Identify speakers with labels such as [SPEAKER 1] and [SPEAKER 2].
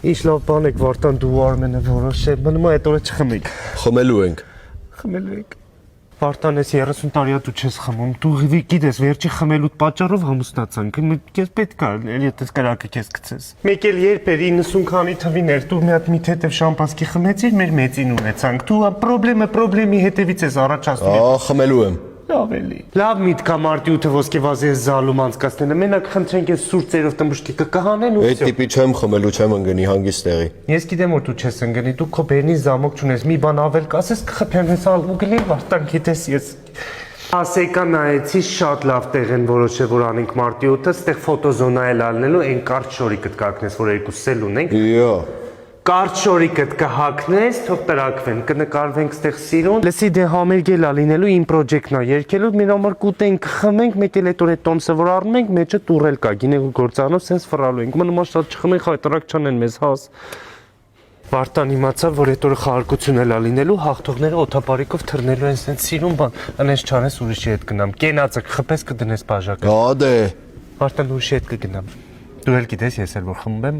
[SPEAKER 1] Ինչ լավ բան եք Վարդան դու Արմենը որոշել, մնում է այդ օրը չխմենք։
[SPEAKER 2] Խմելու ենք։
[SPEAKER 1] Խմելու եք։ Վարդան ես 30 տարի դու չես խմում, դու գիտես վերջի խմելուդ պատճառով համոստացանք, քեզ պետք է էլի այդպես կրակը քեզ գցես։ Մեկ էլ երբ էր 90 քանի թվիներ, դու մի հատ մի թեթև շամպանսկի խմեցիր, մեր մեծին ունեցանք, դու պրոբլեմի հետևից ես առաջացնում։
[SPEAKER 2] Խմելու եմ։
[SPEAKER 1] Լավ էլի։ Լավ միտք է մարտի 8-ը ոսկեվազի ես զալում անցկացնելը, մենակ խնդրենք ես սուր ծերով տմբուշկի կհանեն ու
[SPEAKER 2] Այդ տիպի չեմ խմելու, չեմ ընկնի հանգիստ տեղի։
[SPEAKER 1] Ես գիտեմ որ դու չես ընկնի, դու քո բերնի զամոք չունես, մի բան ավել կասես կխփեմ ես ալու գլի Վարդան գիտես ես Ասեկա նայեցի շատ լավ տեղ են որոշել որ անենք մարտի 8-ը, ստեղ ֆոտոզոնա էլ ալնելու, այն կարճ շորիկդ կակնես որ երկուսս էլ ունենք։
[SPEAKER 2] Իա։
[SPEAKER 1] Կարճ շորիկդ կհակնես, թող տրակվեն, կնկարվենք ստեղ սիրուն։ Լսի դե համերգել ա լինելու իմ պրոջեկտն ա երկելու, մեր համար կուտենք, խմենք, մեկ էլ այդ օր այդ տոմսը որ առնում ենք, մեջը տուրել կա, գինեգու գործանով սենց ֆռալու ենք։ Մնում շատ չխմենք, հայտարակ չանեն մեզ, հաս։ Վարդան իմացավ, որ այդ օրը խաղարկություն էլ ա լինելու, հաղթողները օթապարիկով թռնելու են սենց սիրուն բան, անես չանես ուրիշի հետ գնամ, կենացը կխպես կդնես բաժակը։
[SPEAKER 2] Հա դե։
[SPEAKER 1] Վարդան ուրիշի հետ կգնամ։ Դու էլ գիտես ես էլ որ խմում եմ